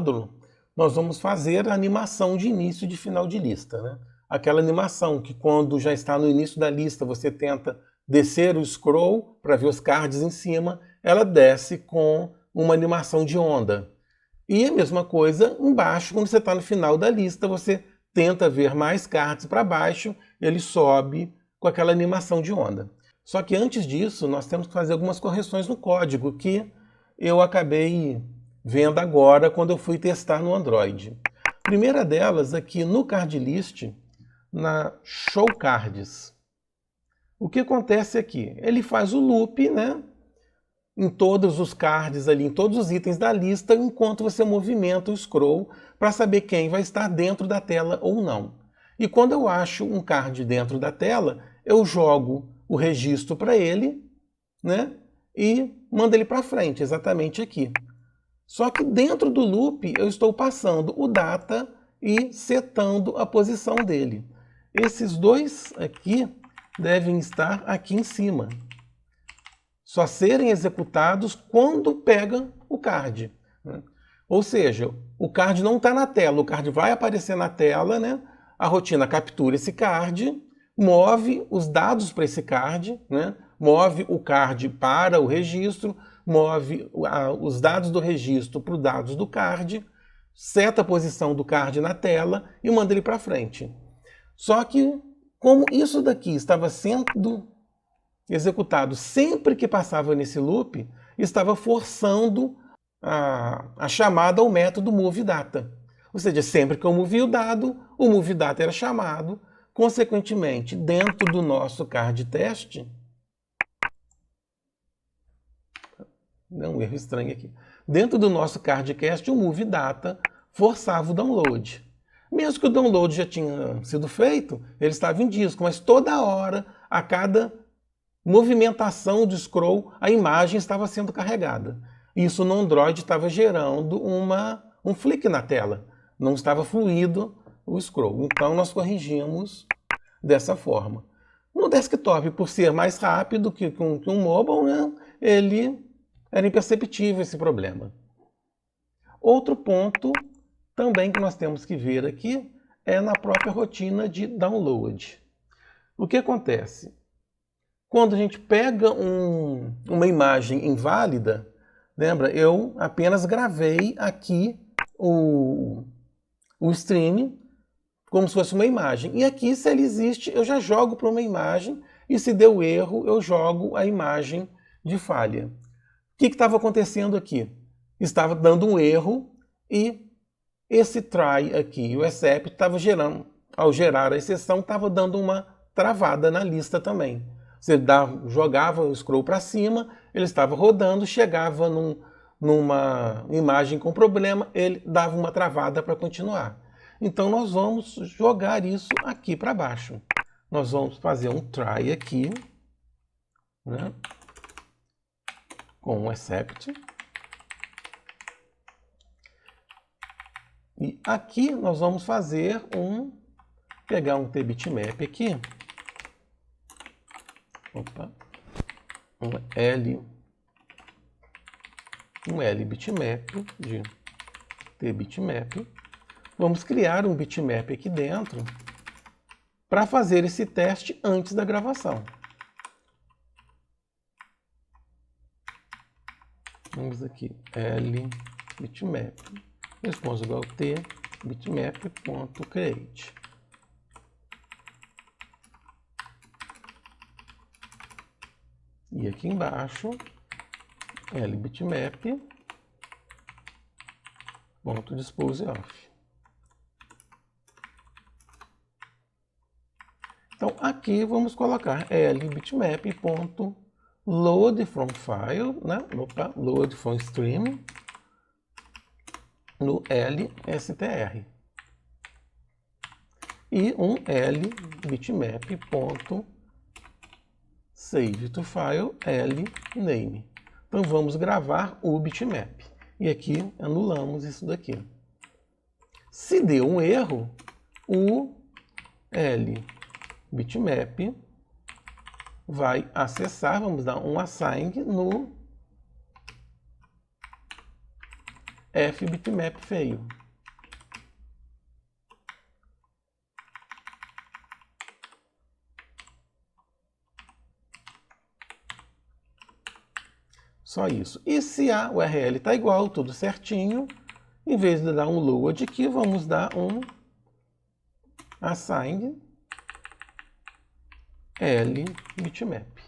módulo, nós vamos fazer a animação de início e de final de lista, né? Aquela animação que quando já está no início da lista, você tenta descer o scroll para ver os cards em cima, ela desce com uma animação de onda. E a mesma coisa embaixo, quando você está no final da lista, você tenta ver mais cards para baixo, ele sobe com aquela animação de onda. Só que antes disso, nós temos que fazer algumas correções no código que eu acabei vendo agora quando eu fui testar no Android. Primeira delas aqui no Card List, na Show Cards. O que acontece aqui? Ele faz o loop, né, em todos os cards ali, em todos os itens da lista, enquanto você movimenta o scroll para saber quem vai estar dentro da tela ou não. E quando eu acho um card dentro da tela, eu jogo o registro para ele, né, e mando ele para frente, exatamente aqui. Só que dentro do loop eu estou passando o data e setando a posição dele. Esses dois aqui devem estar aqui em cima. Só serem executados quando pega o card, né? Ou seja, o card não está na tela, o card vai aparecer na tela, né? A rotina captura esse card, move os dados para esse card, né? Move o card para o registro, move os dados do registro para os dados do card, seta a posição do card na tela e manda ele para frente. Só que, como isso daqui estava sendo executado sempre que passava nesse loop, estava forçando a chamada ao método moveData. Ou seja, sempre que eu movia o dado, o moveData era chamado. Consequentemente, dentro do nosso card teste, não, um erro estranho aqui. Dentro do nosso cardcast, o moveData forçava o download. Mesmo que o download já tinha sido feito, ele estava em disco, mas toda hora, a cada movimentação do scroll, a imagem estava sendo carregada. Isso no Android estava gerando um flick na tela. Não estava fluido o scroll. Então nós corrigimos dessa forma. No desktop, por ser mais rápido que um mobile, né, ele era imperceptível esse problema. Outro ponto também que nós temos que ver aqui é na própria rotina de download. O que acontece? Quando a gente pega uma imagem inválida, lembra? Eu apenas gravei aqui o stream como se fosse uma imagem. E aqui, se ele existe, eu já jogo para uma imagem e se deu erro, eu jogo a imagem de falha. O que estava acontecendo aqui? Estava dando um erro e esse try aqui, o except, estava gerando, ao gerar a exceção, estava dando uma travada na lista também. Você jogava o scroll para cima, ele estava rodando, chegava numa imagem com problema, ele dava uma travada para continuar. Então nós vamos jogar isso aqui para baixo. Nós vamos fazer um try aqui, né, com o except. E aqui nós vamos fazer pegar um tbitmap aqui. Opa, um L bitmap de tbitmap. Vamos criar um bitmap aqui dentro para fazer esse teste antes da gravação. Vamos aqui, L bitmap, response igual t bitmap.create. E aqui embaixo, lbitmap.disposeOf. Então aqui vamos colocar lbitmap.loadFromFile, né? loadFromStream no lstr. E um lbitmap.SaveToFile lname. Então vamos gravar o bitmap. E aqui anulamos isso daqui. Se deu um erro, o lbitmap vai acessar, vamos dar um assign no F bitmap feio. Só isso. E se a URL está igual, tudo certinho, em vez de dar um load aqui, vamos dar um assign L bitmap.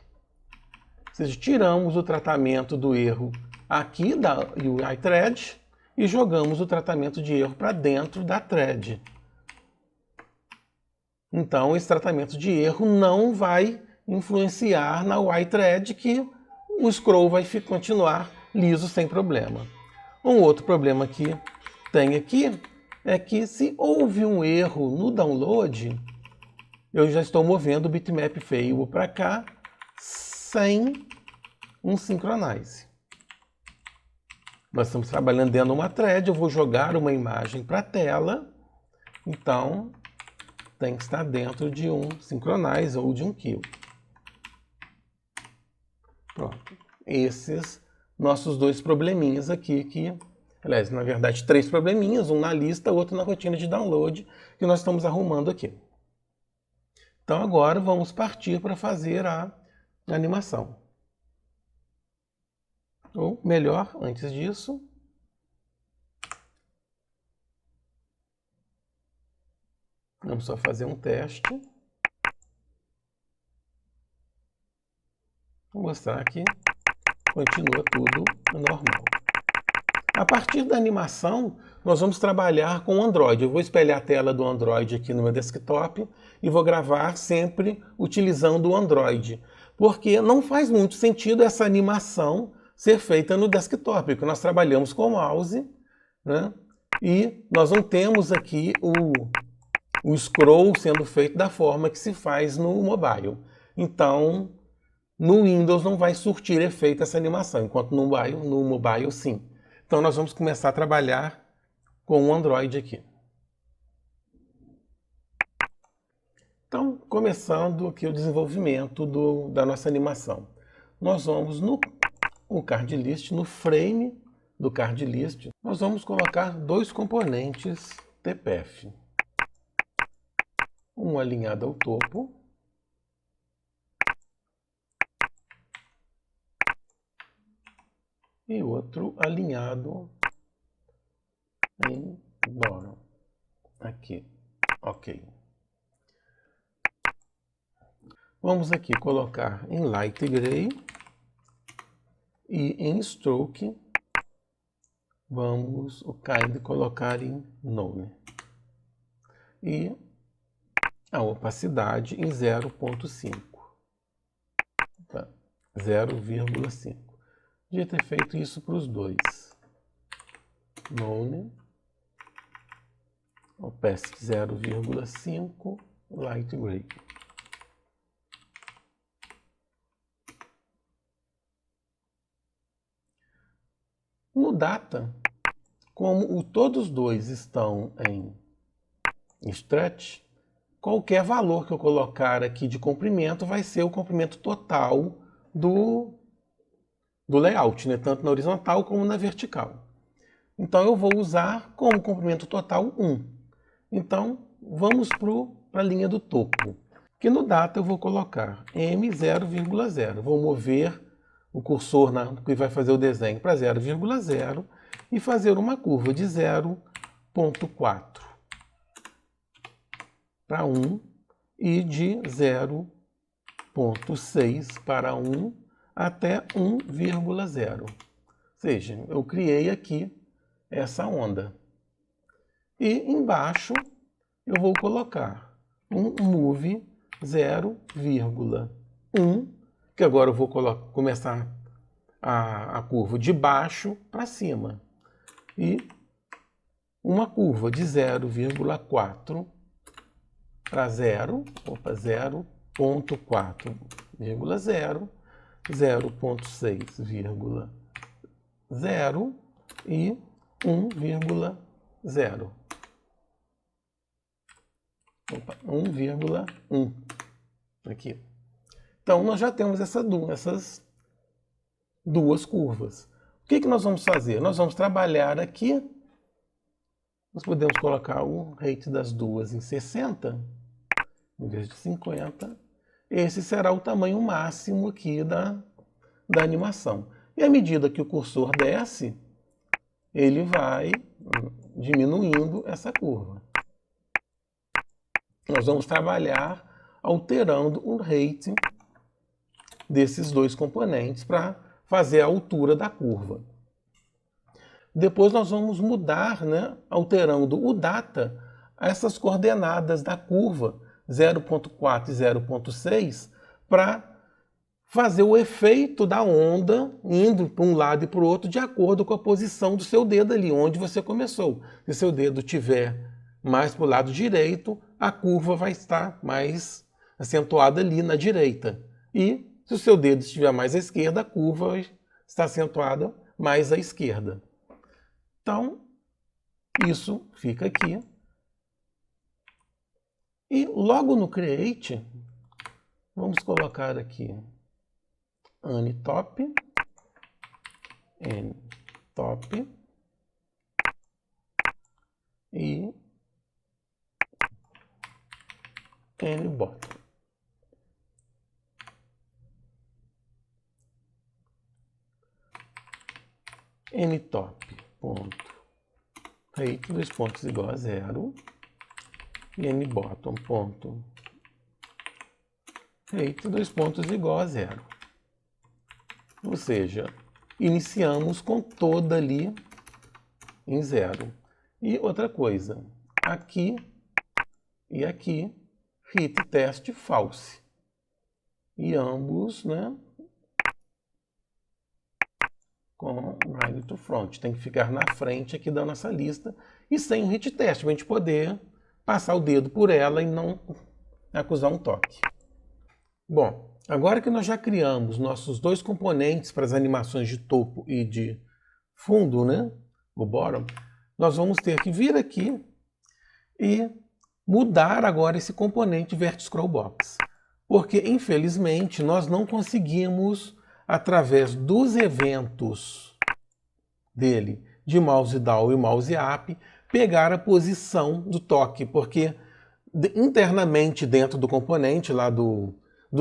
Ou seja, tiramos o tratamento do erro aqui da UI thread e jogamos o tratamento de erro para dentro da thread. Então, esse tratamento de erro não vai influenciar na UI thread, que o scroll vai continuar liso sem problema. Um outro problema que tem aqui é que se houve um erro no download, eu já estou movendo o bitmap feio para cá sem um synchronize. Nós estamos trabalhando dentro de uma thread, eu vou jogar uma imagem para a tela, então tem que estar dentro de um synchronize ou de um kill. Pronto. Esses nossos dois probleminhas aqui, aliás, na verdade, 3 probleminhas, um na lista, outro na rotina de download, que nós estamos arrumando aqui. Então agora vamos partir para fazer a animação. Ou melhor, antes disso, vamos só fazer um teste. Vou mostrar que continua tudo normal. A partir da animação, nós vamos trabalhar com o Android. Eu vou espelhar a tela do Android aqui no meu desktop e vou gravar sempre utilizando o Android. Porque não faz muito sentido essa animação ser feita no desktop, porque nós trabalhamos com o mouse, né? E nós não temos aqui o scroll sendo feito da forma que se faz no mobile. Então, no Windows não vai surtir efeito essa animação, enquanto no mobile sim. Então nós vamos começar a trabalhar com o Android aqui. Então, começando aqui o desenvolvimento da nossa animação. Nós vamos no card list, no frame do card list, nós vamos colocar 2 componentes TPF. Um alinhado ao topo e outro alinhado em bottom. Aqui, ok. Vamos aqui colocar em light gray e em stroke vamos o kind colocar em none e a opacidade em 0.5, 0,5. Podia ter feito isso para os dois. None, opacity 0,5, light gray. No data, como todos dois estão em stretch, qualquer valor que eu colocar aqui de comprimento vai ser o comprimento total do layout, né? Tanto na horizontal como na vertical. Então eu vou usar como comprimento total 1. Então vamos para a linha do topo, que no data eu vou colocar M0,0. Vou mover o cursor que vai fazer o desenho para 0,0 e fazer uma curva de 0,4 para 1 e de 0,6 para 1 até 1,0. Ou seja, eu criei aqui essa onda. E embaixo eu vou colocar um move 0,1, que agora eu vou começar a curva de baixo para cima. E uma curva de 0,4 para 0,4,0, 0,6,0 e 1,0. 1,1 aqui. Então nós já temos essas duas curvas. O que nós vamos fazer? Nós vamos trabalhar aqui, nós podemos colocar o rate das duas em 60, em vez de 50. Esse será o tamanho máximo aqui da animação. E à medida que o cursor desce, ele vai diminuindo essa curva. Nós vamos trabalhar alterando o rate desses dois componentes para fazer a altura da curva. Depois nós vamos mudar, né, alterando o data, essas coordenadas da curva 0.4 e 0.6 para fazer o efeito da onda indo para um lado e para o outro de acordo com a posição do seu dedo ali, onde você começou. Se seu dedo estiver mais para o lado direito, a curva vai estar mais acentuada ali na direita. E se o seu dedo estiver mais à esquerda, a curva está acentuada mais à esquerda. Então, isso fica aqui. E logo no Create, vamos colocar aqui N-top, N-top e N-bottom. N-top, ponto, rate, 2 pontos igual a 0, e N-bottom, ponto, rate, 2 pontos igual a 0. Ou seja, iniciamos com toda ali em 0. E outra coisa, aqui e aqui, fit test false. E ambos, né, com right to front. Tem que ficar na frente aqui da nossa lista e sem o hit test, para a gente poder passar o dedo por ela e não acusar um toque. Bom, agora que nós já criamos nossos dois componentes para as animações de topo e de fundo, né, o bottom, nós vamos ter que vir aqui e mudar agora esse componente Vertex Scroll Box. Porque, infelizmente, nós não conseguimos, através dos eventos dele, de mouse down e mouse up, pegar a posição do toque, porque internamente dentro do componente lá do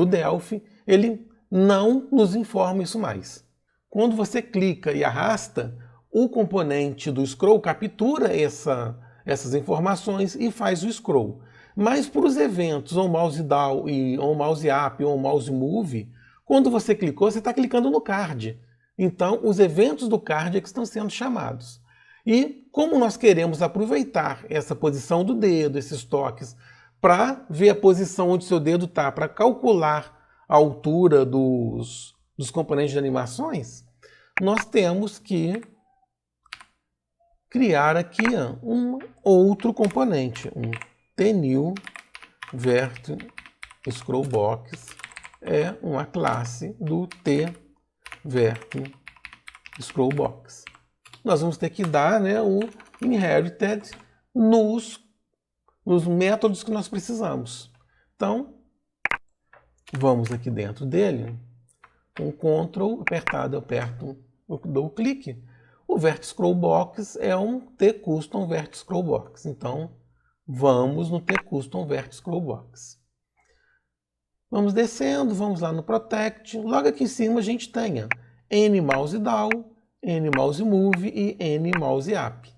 Delphi, ele não nos informa isso mais. Quando você clica e arrasta, o componente do scroll captura essas informações e faz o scroll. Mas para os eventos, ou mouse down, ou mouse up, ou mouse move, quando você clicou, você está clicando no card. Então, os eventos do card é que estão sendo chamados. E como nós queremos aproveitar essa posição do dedo, esses toques, para ver a posição onde o seu dedo está, para calcular a altura dos componentes de animações, nós temos que criar aqui um outro componente, um tNew Vertex Scroll Box, é uma classe do tVertex Scroll Box. Nós vamos ter que dar, né, o inherited nos métodos que nós precisamos. Então, vamos aqui dentro dele, com Ctrl apertado, eu aperto, eu dou o clique. O Vertex Scroll Box é um tCustom Vertex Scroll Box. Então, vamos no tCustom Vertex Scroll Box. Vamos descendo, vamos lá no Protect. Logo aqui em cima a gente tem N-mouse down, N-mouse move e N-mouse up.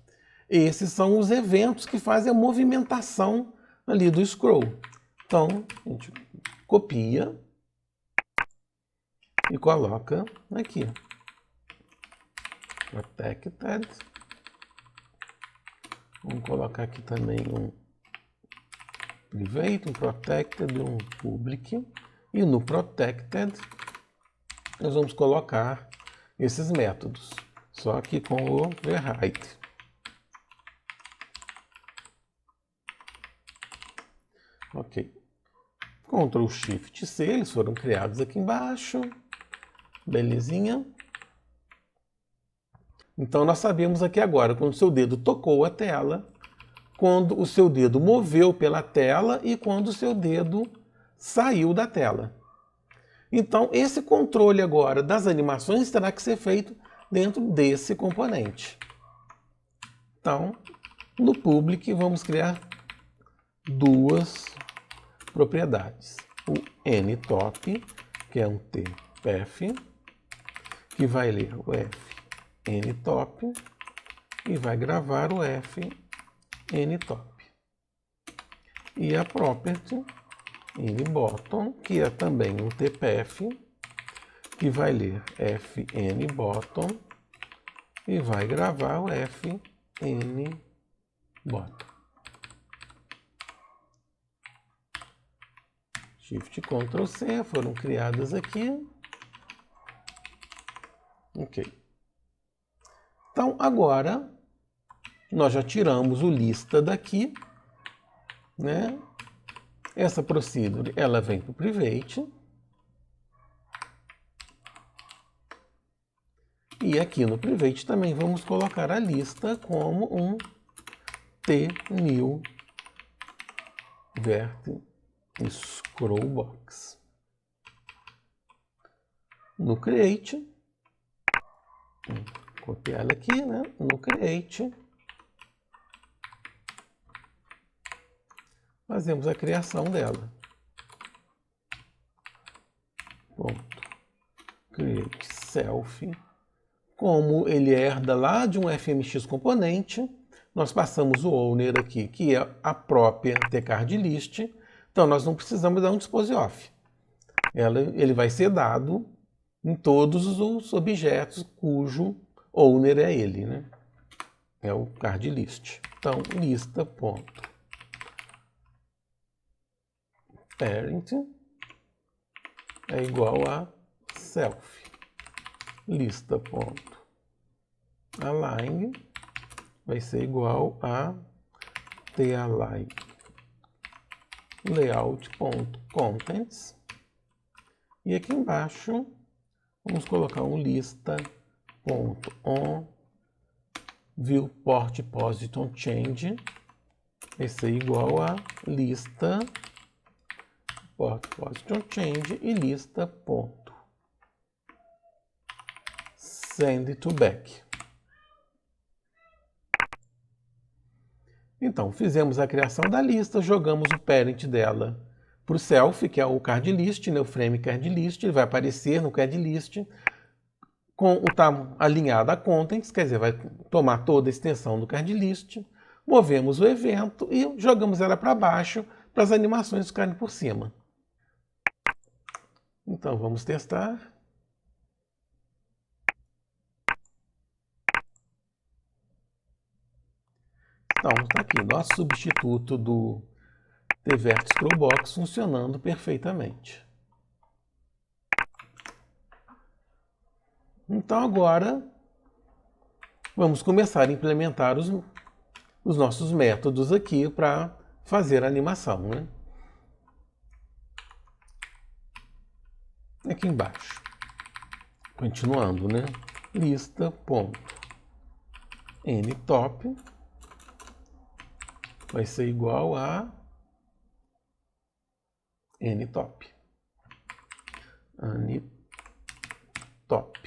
Esses são os eventos que fazem a movimentação ali do scroll. Então, a gente copia e coloca aqui. Protected. Vamos colocar aqui também um private, um protected, um public. E no protected nós vamos colocar esses métodos, só que com o override. Ok. Ctrl Shift C, eles foram criados aqui embaixo. Belezinha. Então nós sabemos aqui agora, quando o seu dedo tocou a tela, quando o seu dedo moveu pela tela e quando o seu dedo saiu da tela. Então esse controle agora das animações terá que ser feito dentro desse componente. Então, no public, vamos criar duas propriedades. O nTop, que é um tpef, que vai ler o fnTop e vai gravar o fnTop. E a property nBottom, que é também um tpef, que vai ler fnBottom e vai gravar o fnBottom. Shift Ctrl C, foram criadas aqui. Ok. Então, agora, nós já tiramos o lista daqui, né? Essa procedure, ela vem para o private. E aqui no private também vamos colocar a lista como um tNew vert scroll box. No create, copiar ela aqui, né? No create, fazemos a criação dela. Ponto. Create self. Como ele herda lá de um FMX componente, nós passamos o owner aqui, que é a própria tcardlist. Então, nós não precisamos dar um dispose of. Ele vai ser dado em todos os objetos cujo owner é ele, né? É o cardlist. Então, lista.parent é igual a self. Lista.align vai ser igual a talign layout.contents. E aqui embaixo vamos colocar um lista.on viewport position change vai ser igual a lista port position change e lista ponto send to back. Então, fizemos a criação da lista, jogamos o parent dela para o self, que é o cardlist, né, o frame cardlist, ele vai aparecer no cardlist, está alinhado a contents, quer dizer, vai tomar toda a extensão do cardlist, movemos o evento e jogamos ela para baixo para as animações ficarem por cima. Então, vamos testar. Então, está aqui nosso substituto do tvert scrollbox funcionando perfeitamente. Então, agora, vamos começar a implementar os nossos métodos aqui para fazer a animação, né? Aqui embaixo. Continuando, né? Lista.nTop vai ser igual a nTop. nTop.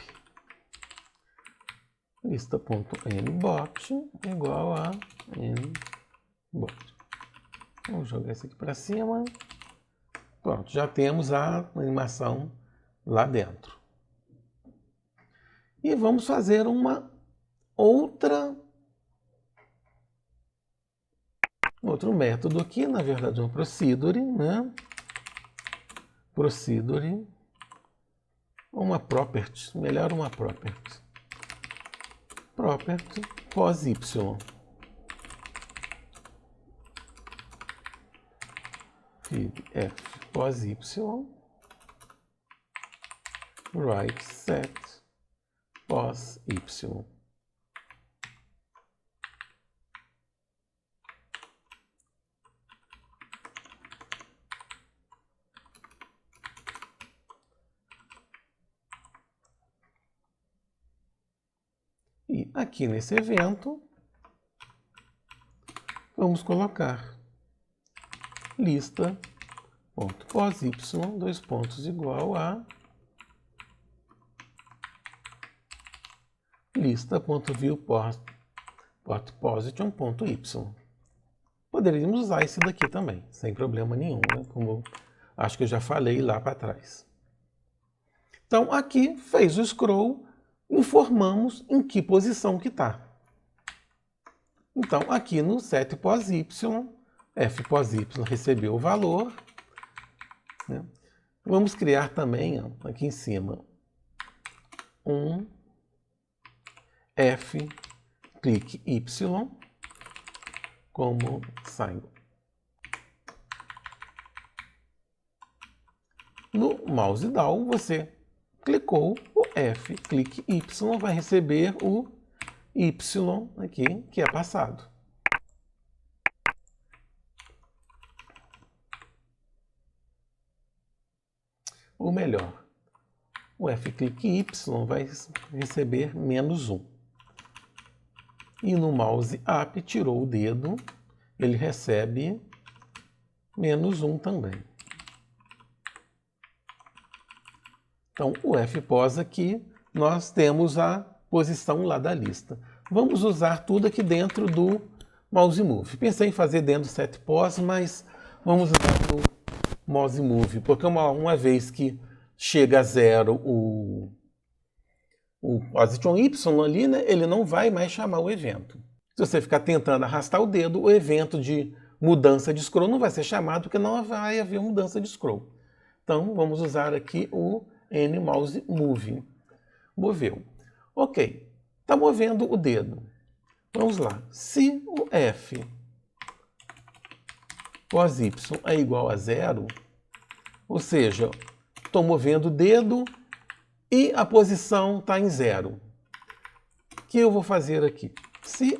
Lista.nBot igual a nBot. Vamos jogar isso aqui para cima. Pronto, já temos a animação lá dentro. E vamos fazer uma outro método aqui, na verdade, uma procedure, né? Procedure, uma property, melhor uma property. Property pos y. F pos y, write set pos y. E aqui nesse evento, vamos colocar lista.pos y, dois pontos, igual a lista.viewPortPosition.y. Poderíamos usar esse daqui também, sem problema nenhum, né? Como acho que eu já falei lá para trás. Então, aqui fez o scroll, informamos em que posição que está. Então, aqui no setPosY, fPosY recebeu o valor, né? Vamos criar também, ó, aqui em cima, um fClickY como sign. No mouse down, você clicou o fClickY, vai receber o Y aqui, que é passado. Ou melhor, o fClickY vai receber -1. E no mouse up, tirou o dedo, ele recebe -1 também. Então, o fPos aqui, nós temos a posição lá da lista. Vamos usar tudo aqui dentro do mouse move. Pensei em fazer dentro do setPos, mas vamos usar no mouse move, porque uma vez que chega a 0 o position Y ali, né, ele não vai mais chamar o evento. Se você ficar tentando arrastar o dedo, o evento de mudança de scroll não vai ser chamado, porque não vai haver mudança de scroll. Então, vamos usar aqui o nMouse Move. Moveu. Ok. Está movendo o dedo. Vamos lá. Se o fPos Y é igual a 0, ou seja, estou movendo o dedo e a posição está em 0. O que eu vou fazer aqui? Se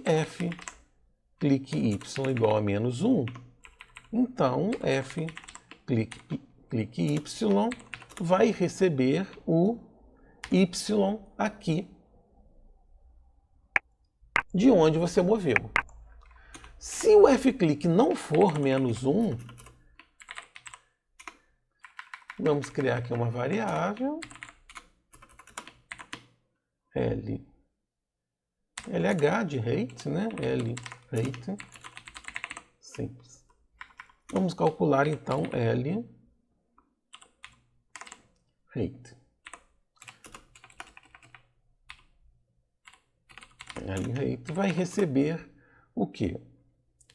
fClickY é igual a -1, então fClickY vai receber o Y aqui, de onde você moveu. Se o fClick não for -1, vamos criar aqui uma variável, LH de rate, né? LRate, simples. Vamos calcular então LRate. LRate vai receber o quê?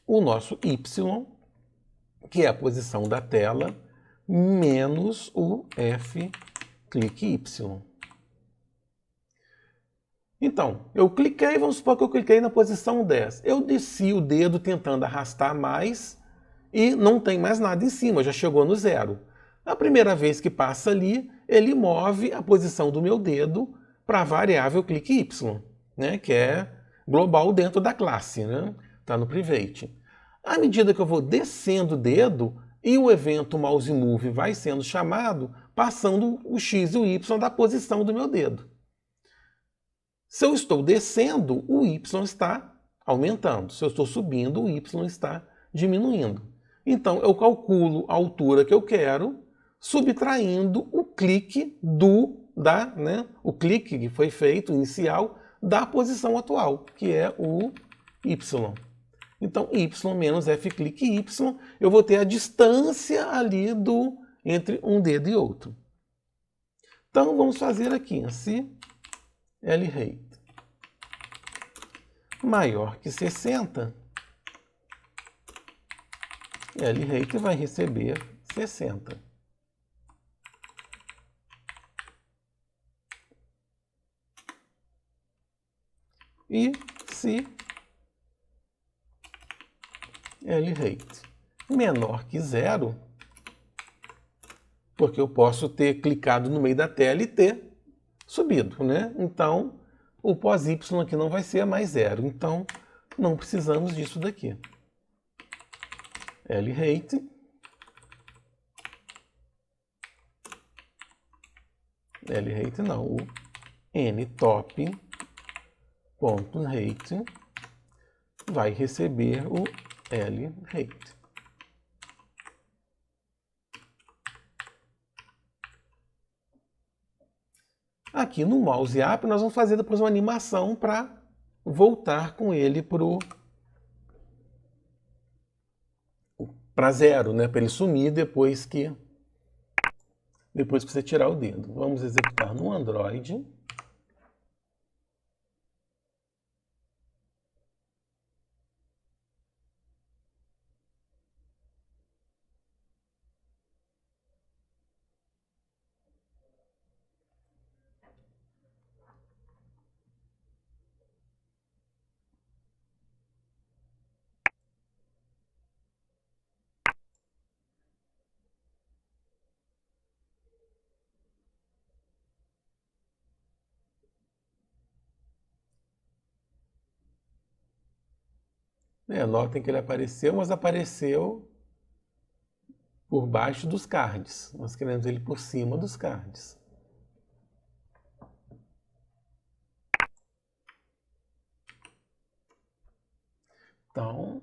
O nosso Y, que é a posição da tela, menos o fClickY. Então, eu cliquei, vamos supor que eu cliquei na posição 10. Eu desci o dedo tentando arrastar mais e não tem mais nada em cima, já chegou no 0. A primeira vez que passa ali, ele move a posição do meu dedo para a variável clickY, né, que é global dentro da classe, né? Está no private. À medida que eu vou descendo o dedo e o evento mouse move vai sendo chamado, passando o X e o Y da posição do meu dedo. Se eu estou descendo, o Y está aumentando. Se eu estou subindo, o Y está diminuindo. Então, eu calculo a altura que eu quero, subtraindo o clique o clique que foi feito inicial da posição atual, que é o Y. Então, Y menos fClickY, eu vou ter a distância ali entre um dedo e outro. Então, vamos fazer aqui, se LRate maior que 60, LRate vai receber 60. E se LRate menor que 0, porque eu posso ter clicado no meio da tela e ter subido, né? Então, o pos Y aqui não vai ser mais 0. Então, não precisamos disso daqui. LRate não, o nTop.rate vai receber o LRate. Aqui no mouse up nós vamos fazer depois uma animação para voltar com ele para zero, né? Para ele sumir depois que você tirar o dedo. Vamos executar no Android. Notem que ele apareceu, mas apareceu por baixo dos cards. Nós queremos ele por cima dos cards. Então,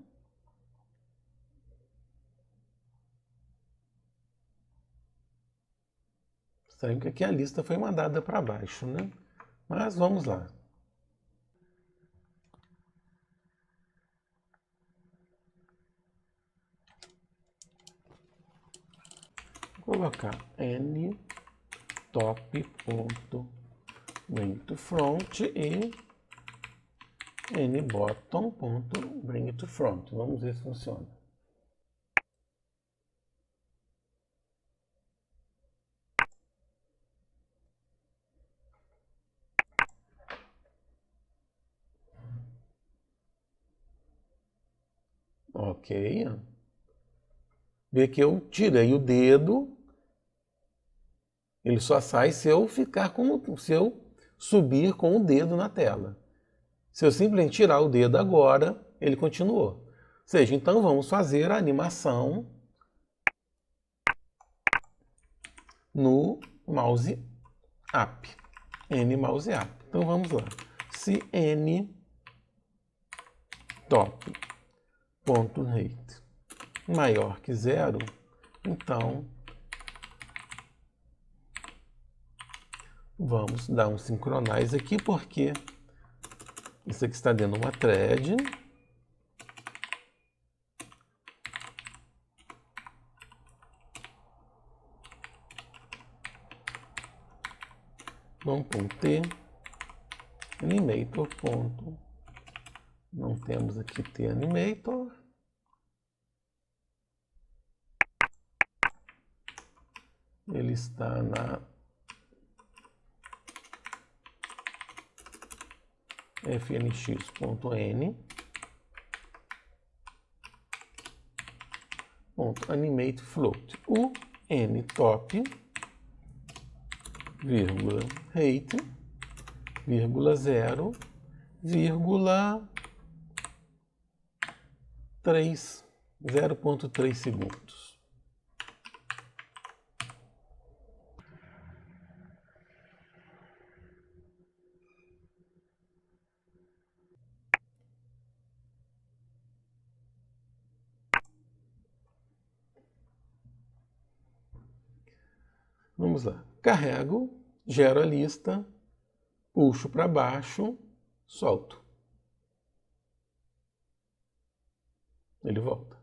estranho que aqui a lista foi mandada para baixo, né? Mas vamos lá. Vou colocar n top.bringToFront e nBottom.bringToFront. Vamos ver se funciona. Ok. Vê que eu tirei o dedo. Ele só sai se eu subir com o dedo na tela. Se eu simplesmente tirar o dedo agora, ele continuou. Ou seja, então vamos fazer a animação no mouse up. nMouse up. Então vamos lá. Se n top.height maior que 0, então vamos dar um synchronize aqui, porque isso aqui está dentro de uma thread. Vamos pôr t animator. Não temos aqui t animator. Ele está na fnx.n .animate float. O n-top, vírgula, height, vírgula 0, vírgula 3, 0,3 segundos. Vamos lá. Carrego, gero a lista, puxo para baixo, solto. Ele volta.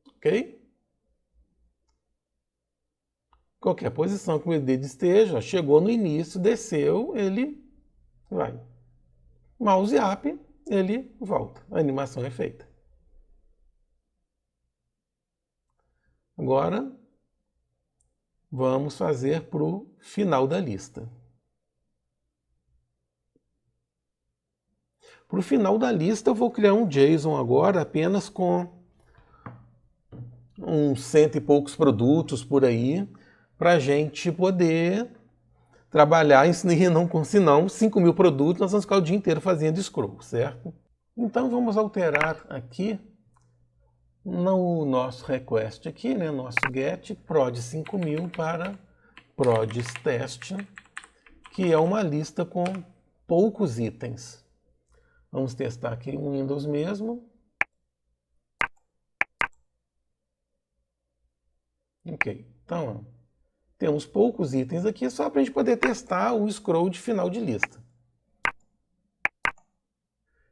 Ok? Qualquer posição que o dedo esteja, chegou no início, desceu, ele vai. Mouse up, ele volta. A animação é feita. Agora, vamos fazer para o final da lista. Para o final da lista, eu vou criar um JSON agora apenas com uns 100 e poucos produtos por aí, para a gente poder trabalhar, senão 5.000 produtos, nós vamos ficar o dia inteiro fazendo scroll, certo? Então vamos alterar aqui no nosso request aqui, né, nosso get prod 5.000 para prods test, que é uma lista com poucos itens. Vamos testar aqui no Windows mesmo. Ok, então Temos poucos itens aqui, só para a gente poder testar o scroll de final de lista.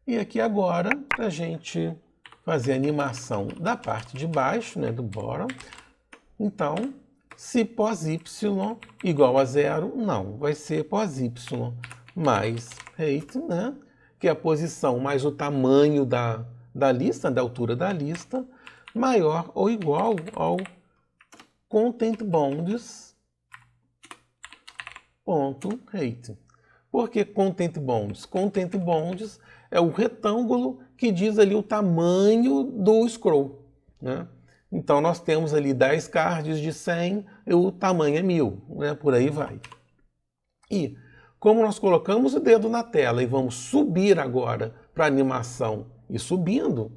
E aqui agora, para a gente fazer a animação da parte de baixo, né, do bottom, então, se pos-y igual a 0, não, vai ser pos-y mais height, né, que é a posição mais o tamanho da lista, da altura da lista, maior ou igual ao contentBounds.height. Por que contentBounds? ContentBounds é o retângulo que diz ali o tamanho do scroll, né? Então nós temos ali 10 cards de 100 e o tamanho é 1000, né? Por aí vai. E como nós colocamos o dedo na tela e vamos subir agora para a animação e subindo,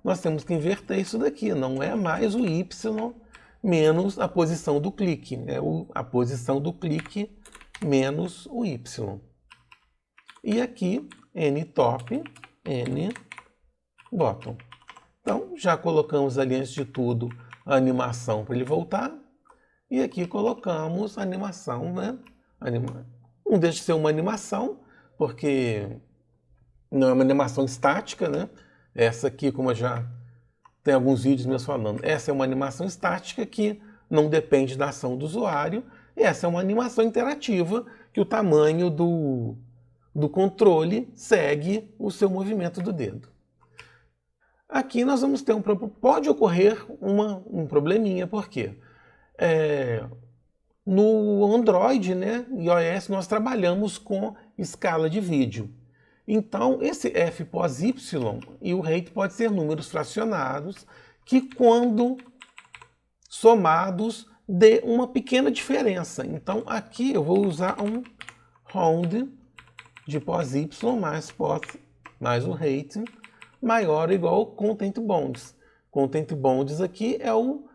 nós temos que inverter isso daqui. Não é mais o Y menos a posição do clique. É a posição do clique menos o Y. E aqui, nTop, nBottom. Então, já colocamos ali, antes de tudo, a animação para ele voltar. E aqui colocamos a animação, né? Não deixa de ser uma animação, porque não é uma animação estática, né? Essa aqui, como eu já tem alguns vídeos meus falando, essa é uma animação estática que não depende da ação do usuário. E essa é uma animação interativa, que o tamanho do controle segue o seu movimento do dedo. Aqui nós vamos ter pode ocorrer um probleminha, por quê? No Android, né, e iOS, nós trabalhamos com escala de vídeo. Então, esse f pos-y e o height pode ser números fracionados que, quando somados, dê uma pequena diferença. Então, aqui eu vou usar um round de pos-y mais o height maior ou igual ao contentBounds. contentBounds aqui é o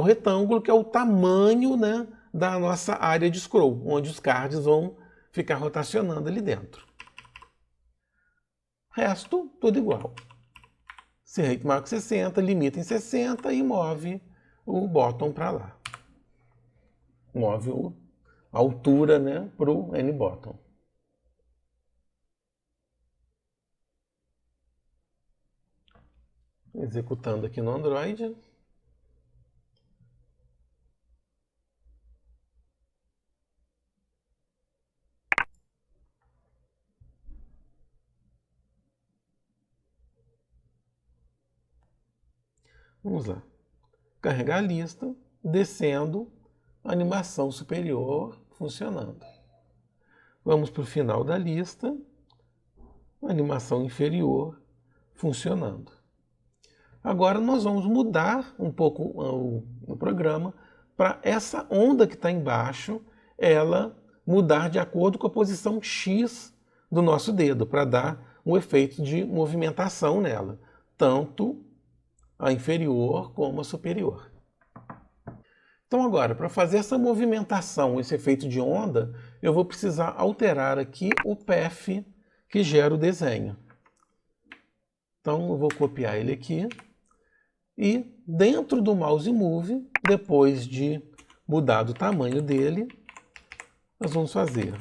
retângulo, que é o tamanho, né, da nossa área de scroll, onde os cards vão ficar rotacionando ali dentro. Resto, tudo igual. Se height maior que 60, limita em 60 e move o bottom para lá. Move a altura, né, para o nBottom. Executando aqui no Android. Vamos lá. Carregar a lista, descendo, animação superior funcionando. Vamos para o final da lista, animação inferior funcionando. Agora nós vamos mudar um pouco o programa para essa onda que está embaixo, ela mudar de acordo com a posição X do nosso dedo, para dar um efeito de movimentação nela, tanto a inferior como a superior. Então agora, para fazer essa movimentação, esse efeito de onda, eu vou precisar alterar aqui o path que gera o desenho. Então eu vou copiar ele aqui. E dentro do mouse move, depois de mudar o tamanho dele, nós vamos fazer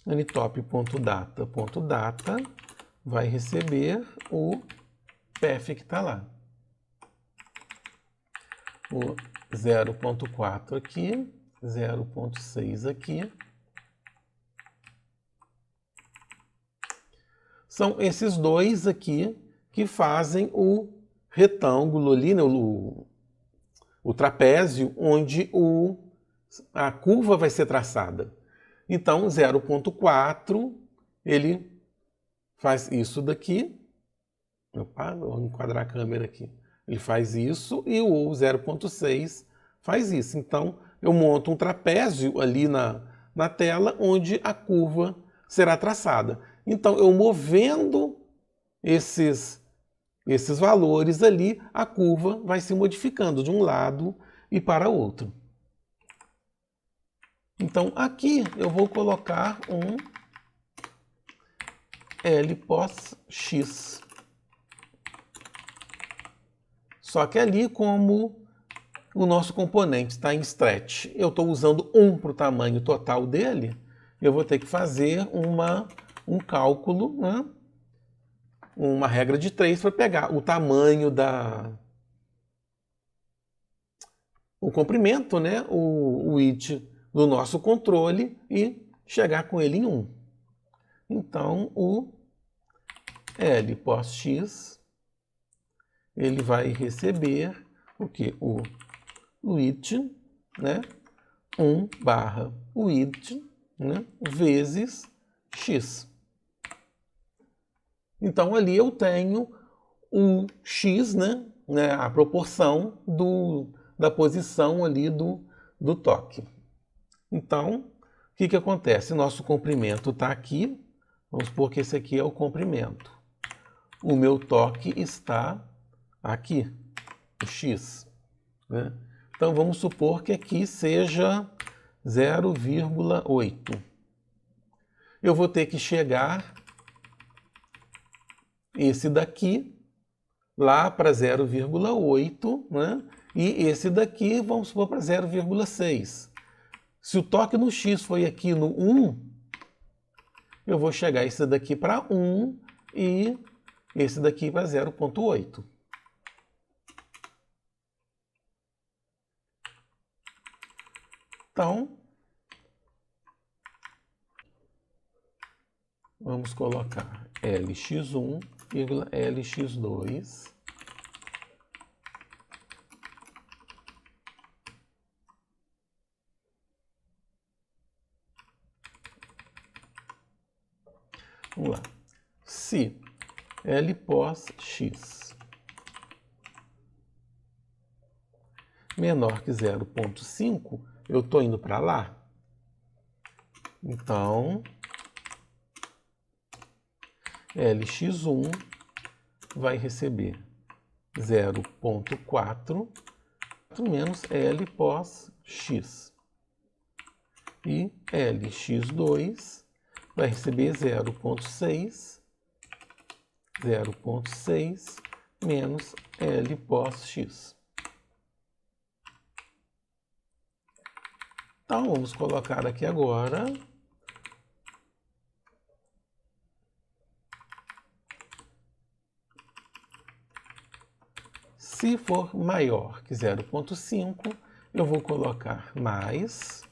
nTop.data vai receber o path que está lá. O 0.4 aqui, 0.6 aqui. São esses dois aqui que fazem o retângulo ali, né, o trapézio, onde a curva vai ser traçada. Então, 0.4, ele faz isso daqui. Opa, vou enquadrar a câmera aqui. Ele faz isso e o 0.6 faz isso. Então, eu monto um trapézio ali na tela, onde a curva será traçada. Então, eu movendo esses valores ali, a curva vai se modificando de um lado e para outro. Então, aqui eu vou colocar um LPOS-X. Só que ali, como o nosso componente está em stretch. Eu estou usando 1 para o tamanho total dele, eu vou ter que fazer um cálculo, né? Uma regra de 3 para pegar o tamanho o comprimento, né? O width do nosso controle e chegar com ele em 1. Então, o L pos x, ele vai receber o que? O width, né? 1 barra width, né? Vezes x. Então, ali eu tenho o x, né? A proporção da posição ali do toque. Então, o que acontece? Nosso comprimento está aqui. Vamos supor que esse aqui é o comprimento. O meu toque está aqui, o x. Né? Então, vamos supor que aqui seja 0,8. Eu vou ter que chegar esse daqui lá para 0,8, né? E esse daqui, vamos supor, para 0,6. Se o toque no x foi aqui no 1, eu vou chegar esse daqui para 1 e esse daqui para 0,8. Então, vamos colocar Lx1, Lx2 vamos lá. Se L pos x menor que 0,5, eu estou indo para lá. Então, Lx1 vai receber 0,4 menos L pos x. E Lx2 vai receber 0,6 menos L pos x. Então, vamos colocar aqui agora se for maior que 0,5, eu vou colocar mais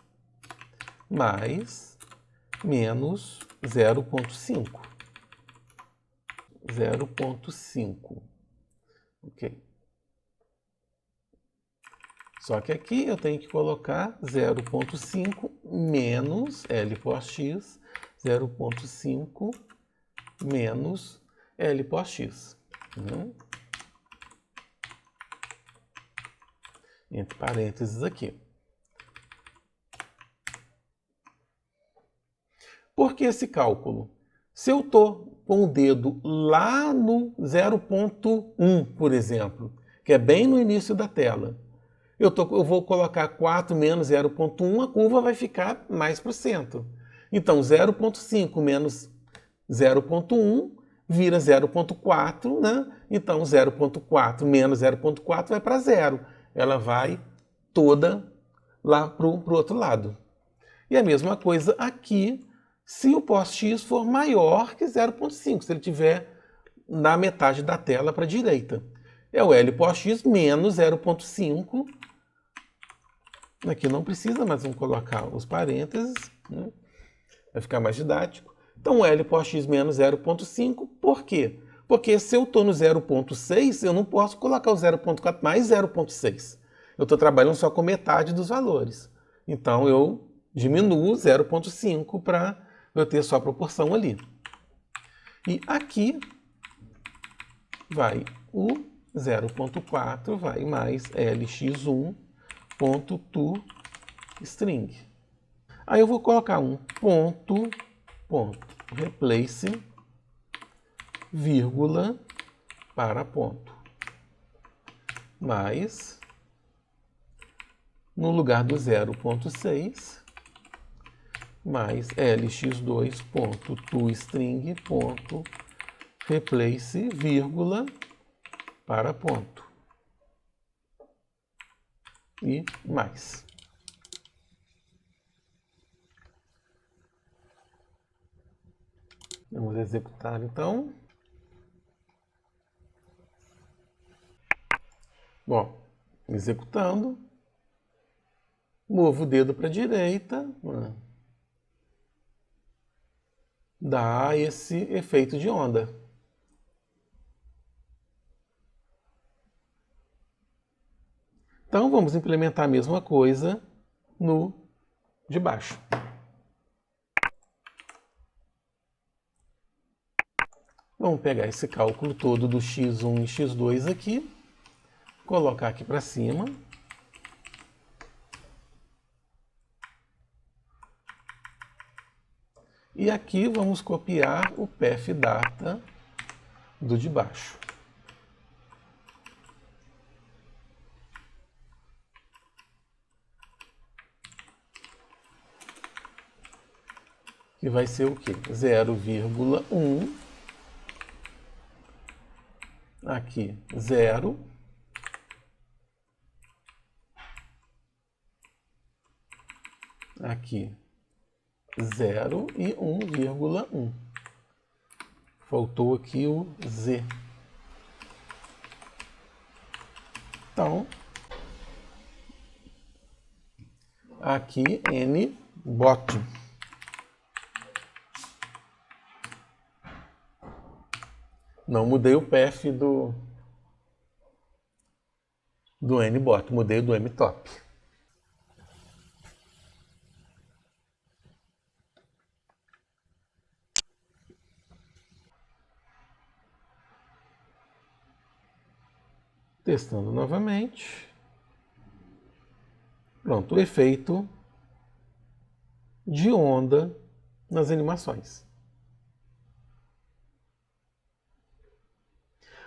menos 0,5. 0,5. Ok. Só que aqui eu tenho que colocar 0,5 menos L pos x, 0,5 menos L pos x. Entre parênteses aqui. Por que esse cálculo? Se eu estou com o dedo lá no 0,1, por exemplo, que é bem no início da tela, eu vou colocar 4 menos 0,1, a curva vai ficar mais para o centro. Então, 0,5 menos 0,1 vira 0,4, né? Então, 0,4 menos 0,4 vai para 0. Ela vai toda lá para o outro lado. E a mesma coisa aqui, se o pos x for maior que 0,5, se ele estiver na metade da tela para a direita. É o L pos x menos 0,5. Aqui não precisa, mas vamos colocar os parênteses, né? Vai ficar mais didático. Então, o L pos x menos 0,5, por quê? Porque se eu estou no 0,6, eu não posso colocar o 0,4 mais 0,6. Eu estou trabalhando só com metade dos valores. Então, eu diminuo 0,5 para eu ter só a proporção ali. E aqui vai o 0,4, vai mais lx1.toString. Aí eu vou colocar um ponto, replace, vírgula, para ponto. Mais, no lugar do 0,6, mais lx2.toString.replace, vírgula, para ponto. e mais. Vamos executar então. Bom, executando, movo o dedo para a direita, dá esse efeito de onda. Então vamos implementar a mesma coisa no de baixo. Vamos pegar esse cálculo todo do x1 e x2 aqui, colocar aqui para cima. E aqui vamos copiar o pfdata do de baixo. Que vai ser o quê? 0,1. Aqui, 0. Aqui, 0 e 1,1. Faltou aqui o Z. Então, aqui, N bottom. Não mudei o path do nbot, mudei do mtop. Testando novamente. Pronto, o efeito de onda nas animações.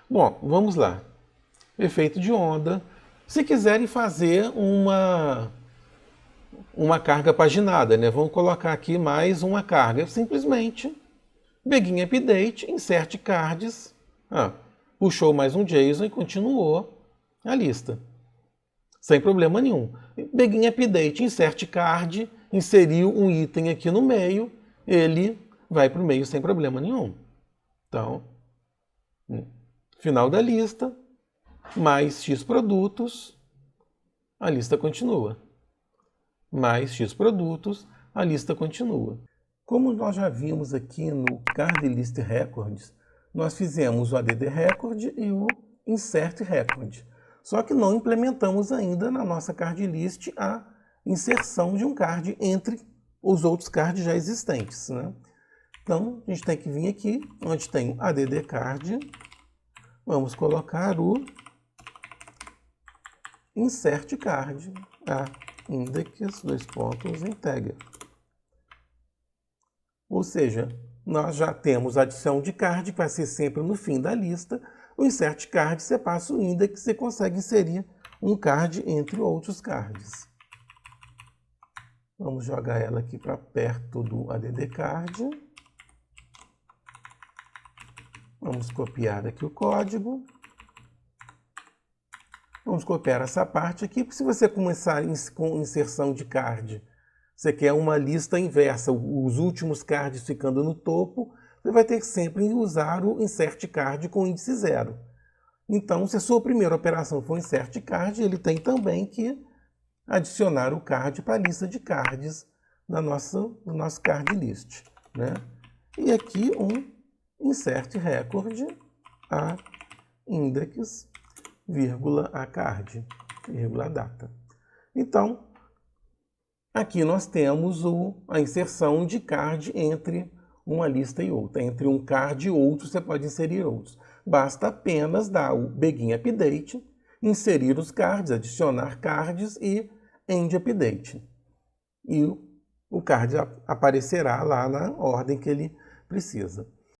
Bom, vamos lá. Efeito de onda. Se quiserem fazer uma carga paginada, né? Vamos colocar aqui mais uma carga. Simplesmente, begin update, insert cards. Puxou mais um JSON e continuou a lista. Sem problema nenhum. Begin update, insert card, inseriu um item aqui no meio, ele vai para o meio sem problema nenhum. Então, final da lista, mais X produtos, a lista continua. Mais X produtos, a lista continua. Como nós já vimos aqui no Card List Records, nós fizemos o add record e o insert record. Só que não implementamos ainda na nossa card list a inserção de um card entre os outros cards já existentes, né? Então, a gente tem que vir aqui, onde tem o add card. Vamos colocar o insert card, index, integer. Ou seja, nós já temos a adição de card, que vai ser sempre no fim da lista. O insert card, você passa o index, você consegue inserir um card entre outros cards. Vamos jogar ela aqui para perto do add card. Vamos copiar aqui o código. Vamos copiar essa parte aqui, porque se você começar com inserção de card, você quer uma lista inversa, os últimos cards ficando no topo, você vai ter que sempre usar o insert card com índice 0. Então, se a sua primeira operação for insert card, ele tem também que adicionar o card para a lista de cards do nosso card list, né? E aqui um insert record a index, a card, a data. Então, aqui nós temos a inserção de card entre uma lista e outra. Entre um card e outro, você pode inserir outros. Basta apenas dar o begin update, inserir os cards, adicionar cards e end update. E o card aparecerá lá na ordem que ele precisa.